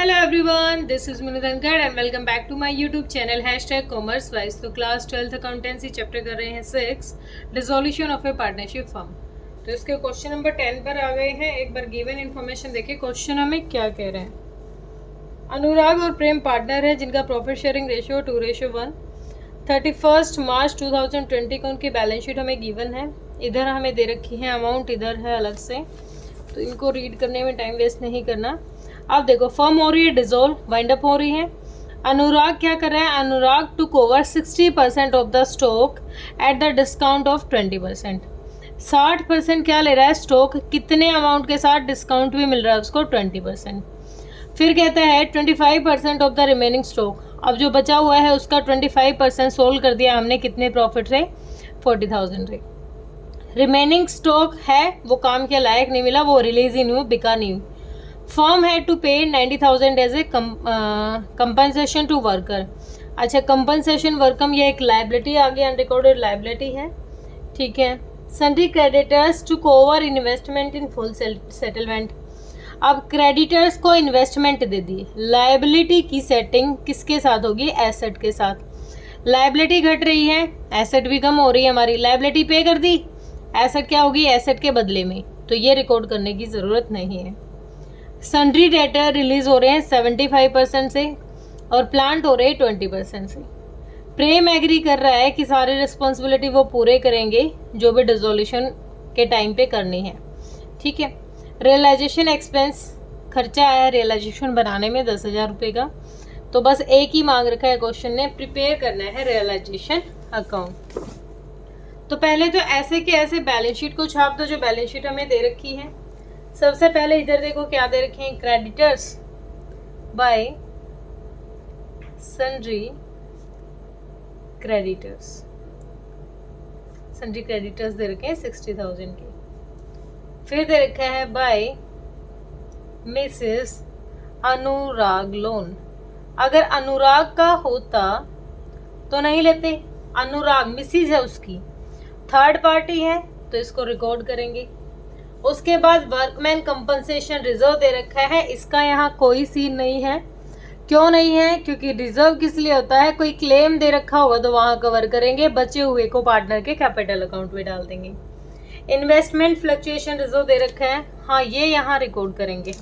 Hello everyone, this is Minu Dhankar and welcome back to my YouTube channel #commercewise। तो class 12th accountancy chapter कर रहे हैं 6 dissolution of A partnership firm. तो इसके question number 10 पर आ गए हैं। एक बार गिवन इन्फॉर्मेशन देखिए क्वेश्चन हमें क्या कह रहे हैं। अनुराग और प्रेम पार्टनर है जिनका प्रॉफिट शेयरिंग रेशियो 2:1। 31 मार्च 2020 को उनकी बैलेंस शीट हमें गिवन है। इधर हमें दे रखी है अमाउंट, इधर है अलग से, तो इनको रीड करने में टाइम वेस्ट नहीं करना। अब देखो फर्म हो रही है डिसॉल्व, वाइंड अप हो रही है। अनुराग क्या कर रहा है? Anurag took over 60% of the stock at the discount of 20%। 60% क्या ले रहा है स्टॉक, कितने अमाउंट के साथ? डिस्काउंट भी मिल रहा है उसको 20%। फिर कहता है 25% ऑफ द रिमेनिंग स्टॉक। अब जो बचा हुआ है उसका 25% सोल्व कर दिया हमने, कितने प्रॉफिट से? 40,000 रे। रिमेनिंग स्टॉक है वो काम के लायक नहीं मिला, वो रिलीज ही नहीं हुआ, बिका नहीं हुआ। फर्म है to pay 90,000 as a compensation to worker. अच्छा, कंपनसेशन वर्कम ये एक लाइबिलिटी आ गई, अनरिकॉर्डेड लाइबिलिटी है, ठीक है। Sundry creditors to over investment in full settlement. अब क्रेडिटर्स को इन्वेस्टमेंट दे दी, लाइबिलिटी की सेटिंग किसके साथ होगी? एसेट के साथ। लाइबिलिटी घट रही है, एसेट भी कम हो रही है हमारी। लाइबिलिटी पे कर दी, एसेट क्या होगी? एसेट के बदले में, तो ये रिकॉर्ड करने की ज़रूरत नहीं है। सन्ड्री डेटर रिलीज हो रहे हैं 75% से और प्लांट हो रहे हैं 20% से। प्रेम एग्री कर रहा है कि सारी रिस्पॉन्सिबिलिटी वो पूरे करेंगे जो भी डिसोल्यूशन के टाइम पे करनी है, ठीक है। रियलाइजेशन एक्सपेंस खर्चा आया रियलाइजेशन बनाने में 10,000 रुपये का, तो बस एक ही मांग रखा है क्वेश्चन ने, प्रिपेयर करना है रियलाइजेशन अकाउंट। तो पहले तो ऐसे के ऐसे बैलेंस शीट को छाप दो जो बैलेंस शीट हमें दे रखी है। सबसे पहले इधर देखो क्या दे रखे हैं, creditors by sundry creditors. Sundry creditors दे रखे हैं 60,000 की। फिर दे रखा है बाय मिसेस अनुराग लोन। अगर अनुराग का होता तो नहीं लेते, अनुराग मिसिज है उसकी, थर्ड पार्टी है तो इसको रिकॉर्ड करेंगे। उसके बाद वर्कमैन कंपनसेशन रिजर्व दे रखा है, इसका यहाँ कोई सीन नहीं है। क्यों नहीं है? क्योंकि रिजर्व किस लिए होता है? कोई क्लेम दे रखा होगा तो वहाँ कवर करेंगे, बचे हुए को पार्टनर के कैपिटल अकाउंट में डाल देंगे। इन्वेस्टमेंट फ्लक्चुएशन रिजर्व दे रखा है, हाँ ये यहाँ रिकॉर्ड करेंगे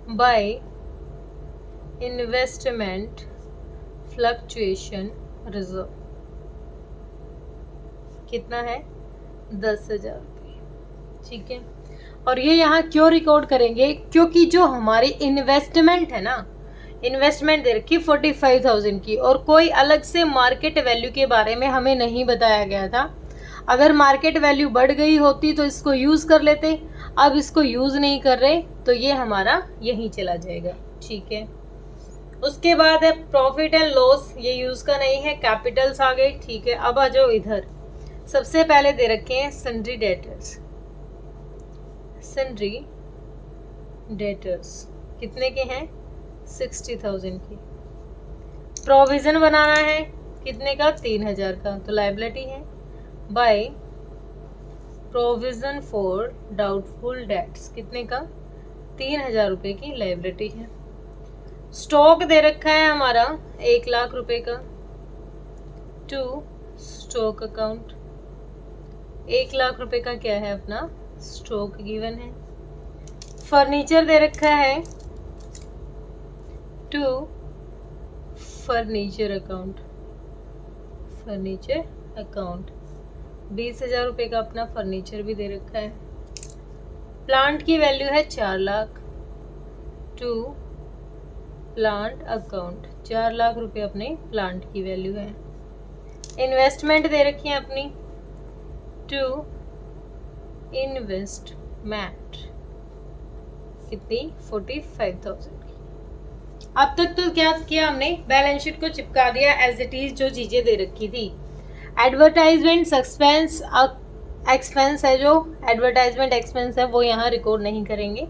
बाय इन्वेस्टमेंट फ्लक्चुएशन रिजर्व। कितना है? 10,000 रुपये, ठीक है। और ये यहाँ क्यों रिकॉर्ड करेंगे? क्योंकि जो हमारी इन्वेस्टमेंट है ना, इन्वेस्टमेंट दे रखी 45,000 की, और कोई अलग से मार्केट वैल्यू के बारे में हमें नहीं बताया गया था। अगर मार्केट वैल्यू बढ़ गई होती तो इसको यूज़ कर लेते, अब इसको यूज़ नहीं कर रहे तो ये हमारा यहीं चला जाएगा, ठीक है। उसके बाद है प्रॉफिट एंड लॉस, ये यूज़ का नहीं है, कैपिटल्स आ गए, ठीक है। अब आ जाओ इधर, सबसे पहले दे रखे हैं सन्ड्री डेटर्स। सन्ड्री डेटर्स कितने के हैं? 60,000 की। प्रोविजन बनाना है कितने का? 3,000 का, तो लाइबिलिटी है by provision for doubtful debts. कितने का? 3,000 रुपये की लाइबिलिटी है। स्टॉक दे रखा है हमारा 1 लाख रुपए का, टू स्टॉक अकाउंट। 1 लाख रुपए का क्या है अपना स्टॉक गिवन है। फर्नीचर दे रखा है to furniture account. Furniture account 20,000 रुपये का अपना फर्नीचर भी दे रखा है। प्लांट की वैल्यू है 4 lakh, to plant account 4 lakh रुपए अपने प्लांट की वैल्यू है। इन्वेस्टमेंट दे रखी है अपनी टू इन्वेस्टमेंट, कितनी? 45,000 की। अब तक तो क्या किया हमने? बैलेंस शीट को चिपका दिया एज इट इज, जो चीजें दे रखी थी। एडवर्टाइजमेंट एक्सपेंस एक्सपेंस है, जो एडवर्टाइजमेंट एक्सपेंस है वो यहाँ रिकॉर्ड नहीं करेंगे,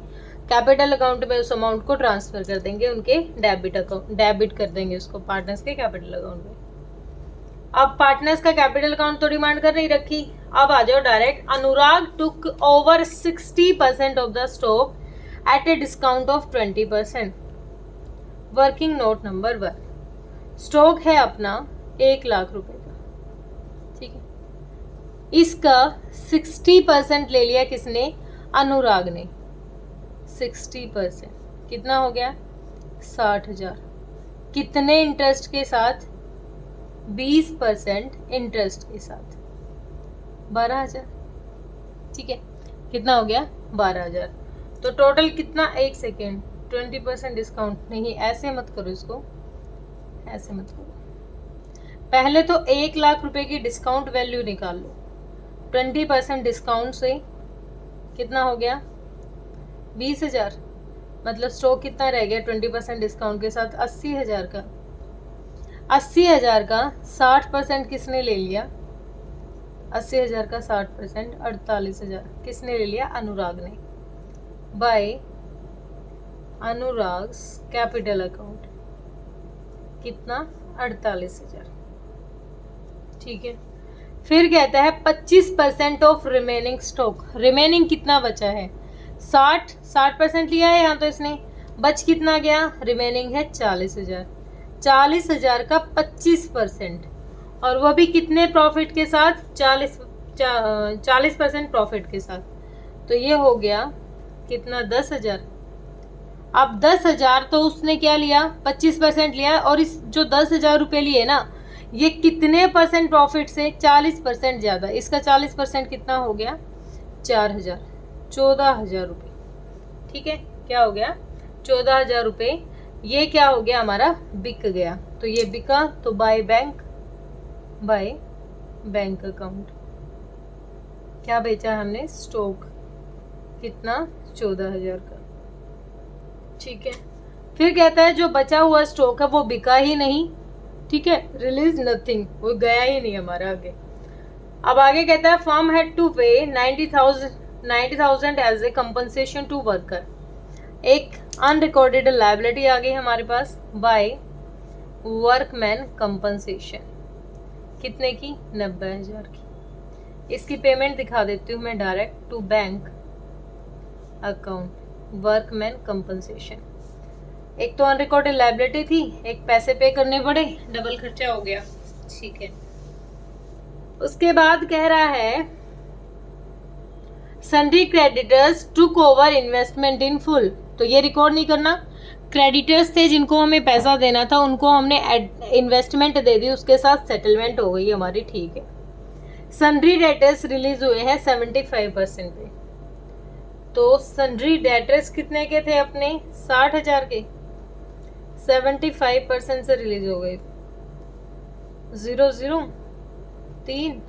कैपिटल अकाउंट में उस अमाउंट को ट्रांसफर कर देंगे, उनके डेबिट कर देंगे उसको पार्टनर्स के कैपिटल अकाउंट में। अब पार्टनर्स का कैपिटल अकाउंट तो डिमांड कर नहीं रखी, अब आ जाओ direct. Anurag took over 60% of the stock eight a discount of 20%। Working note number 1, stock है अपना 1 लाख रुपए का, ठीक है। इसका 60% ले लिया किसने? अनुराग ने। 60% कितना हो गया? 60,000। कितने इंटरेस्ट के साथ? 20% इंटरेस्ट के साथ 12,000, ठीक है। कितना हो गया? 12,000। तो टोटल कितना? 1 सेकेंड, 20% डिस्काउंट नहीं, ऐसे मत करो इसको, ऐसे मत करो। पहले तो 1 लाख रुपए की डिस्काउंट वैल्यू निकाल लो। 20% डिस्काउंट से कितना हो गया? 20,000। मतलब स्टॉक कितना रह गया 20% डिस्काउंट के साथ? 80,000 का। 80,000 का 60% किसने ले लिया? 80,000 का 60% 48,000 किसने ले लिया? अनुराग ने। बाय अनुराग्स कैपिटल अकाउंट कितना? 48,000, ठीक है। फिर कहता है 25% ऑफ रिमेनिंग स्टॉक। रिमेनिंग कितना बचा है? 60% लिया है यहाँ तो इसने, बच कितना गया? रिमेनिंग है 40,000। 40,000 का 25%, और वह भी कितने प्रॉफिट के साथ? 40% प्रॉफिट के साथ। तो ये हो गया कितना? 10,000। अब 10,000 तो उसने क्या लिया? 25% लिया, और इस जो 10,000 रुपये लिए ना, ये कितने परसेंट प्रॉफिट से? 40% ज़्यादा। इसका 40% कितना हो गया? 4,000, 14,000 रुपये, ठीक है। क्या हो गया? 14,000 रुपये। ये क्या हो गया? हमारा बिक गया। तो ये बिका, तो बाय बैंक अकाउंट क्या बेचा हमने? स्टॉक। कितना? 14,000 का, ठीक है। फिर कहता है जो बचा हुआ स्टॉक है वो बिका ही नहीं, ठीक है। रिलीज नथिंग, वो गया ही नहीं हमारा आगे। अब आगे कहता है firm had to pay 90,000 as a compensation to worker. एक अनरिकॉर्डेड लायबिलिटी आ गई हमारे पास बाय वर्कमैन कंपनसेशन। कितने की? 90,000 की। इसकी पेमेंट दिखा देती हूँ मैं direct to bank account workman compensation. एक तो अनरिकॉर्डेड लायबिलिटी थी, एक पैसे पे करने पड़े, डबल खर्चा हो गया, ठीक है। उसके बाद कह रहा है sundry creditors took over investment in full. तो ये रिकॉर्ड नहीं करना। क्रेडिटर्स थे जिनको हमें पैसा देना था, उनको हमने इन्वेस्टमेंट दे दी, उसके साथ सेटलमेंट हो गई हमारी, ठीक है। सन्ड्री डेटर्स रिलीज हुए हैं 75% पे। तो सन्ड्री डेटर्स कितने के थे अपने? 60,000 के। 75% से रिलीज हो गए। 0 0 3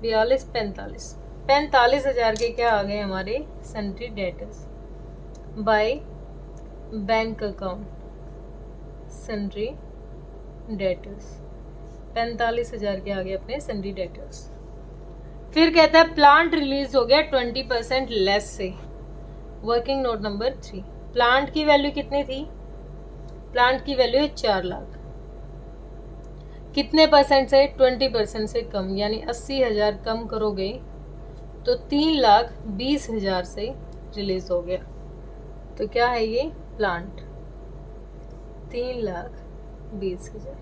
42 45 45,000 के क्या आ गए हमारे? Sundry debtors by bank account sundry debtors. 45,000 के आ गए अपने सन्ड्री डेटर्स। फिर कहता है प्लांट रिलीज हो गया 20% लेस से। वर्किंग नोट नंबर 3, प्लांट की वैल्यू कितनी थी? प्लांट की वैल्यू है 4 लाख। कितने परसेंट से? 20% से कम, यानी 80,000 कम करोगे तो 3,20,000 से रिलीज हो गया। तो क्या है ये? प्लांट। 3,20,000।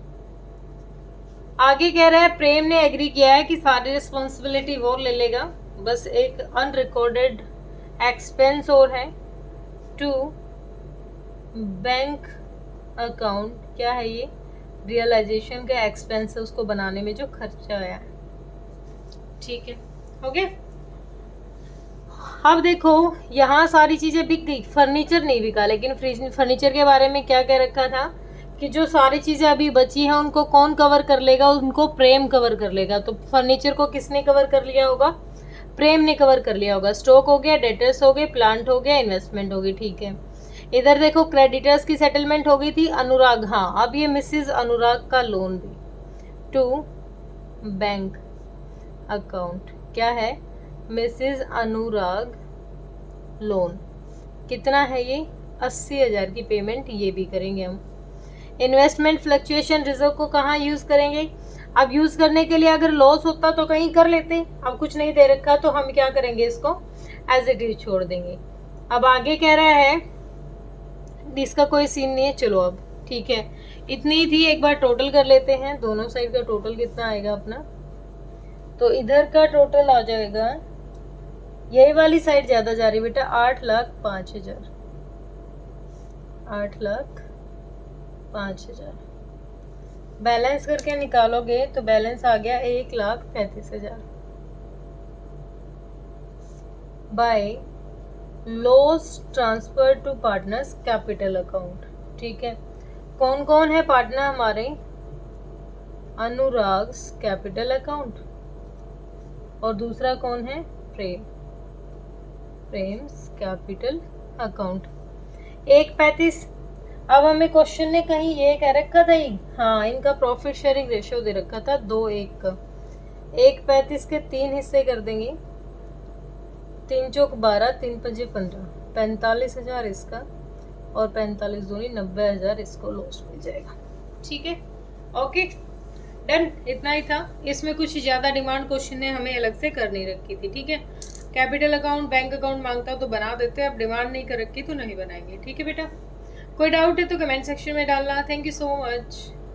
आगे कह रहा है प्रेम ने एग्री किया है कि सारी रिस्पॉन्सिबिलिटी वो ले लेगा, बस एक अनरिकॉर्डेड एक्सपेंस और है टू बैंक अकाउंट। क्या है ये? रियलाइजेशन का एक्सपेंस है, उसको बनाने में जो खर्चा आया है, ठीक है। हो गया। अब देखो यहाँ सारी चीजें बिक गई, फर्नीचर नहीं बिका, लेकिन फर्नीचर के बारे में क्या कह रखा था कि जो सारी चीजें अभी बची हैं उनको कौन कवर कर लेगा? उनको प्रेम कवर कर लेगा। तो फर्नीचर को किसने कवर कर लिया होगा? प्रेम ने कवर कर लिया होगा। स्टॉक हो गया, डेटर्स हो गए, प्लांट हो गया, इन्वेस्टमेंट हो गई, ठीक है। इधर देखो क्रेडिटर्स की सेटलमेंट हो गई थी, अनुराग। हाँ, अब ये मिसेस अनुराग का लोन भी टू बैंक अकाउंट। क्या है? मिसेस अनुराग लोन। कितना है ये? 80,000 की पेमेंट ये भी करेंगे हम। इन्वेस्टमेंट फ्लक्चुएशन रिजर्व को कहाँ यूज करेंगे? अब यूज करने के लिए अगर लॉस होता तो कहीं कर लेते, अब कुछ नहीं दे रखा तो हम क्या करेंगे? इसको एज इट इज छोड़ देंगे। अब आगे कह रहा है, इसका कोई सीन नहीं है, चलो अब ठीक है, इतनी ही थी। एक बार टोटल कर लेते हैं, दोनों साइड का टोटल कितना आएगा अपना। तो इधर का टोटल आ जाएगा, यही वाली साइड ज्यादा जा रही बेटा, 8,05,000, 8,05,000। बैलेंस करके निकालोगे तो बैलेंस आ गया 1,35,000 by loss transfer to partners capital account. ठीक है, कौन कौन है पार्टनर हमारे? अनुराग्स कैपिटल अकाउंट, और दूसरा कौन है? Prem's capital account. 1,35। अब हमें क्वेश्चन ने कहीं ये कह रखा था, हाँ इनका प्रॉफिट शेयरिंग रेशियो दे रखा था 2:1 का। 1,35 के 3 हिस्से कर देंगे, 3 चौक 12, 3 पंजे 15, 45,000 इसका और 45 दूनी 90,000 इसको लॉस मिल जाएगा। ठीक है, ओके डन, इतना ही था। इसमें कुछ ज्यादा डिमांड क्वेश्चन ने हमें अलग से करनी रखी थी। ठीक है, कैपिटल अकाउंट बैंक अकाउंट मांगता तो बना देते, अब डिमांड नहीं कर रखी तो नहीं बनाएंगे। ठीक है बेटा, कोई डाउट है तो कमेंट सेक्शन में डालना। Thank you so much.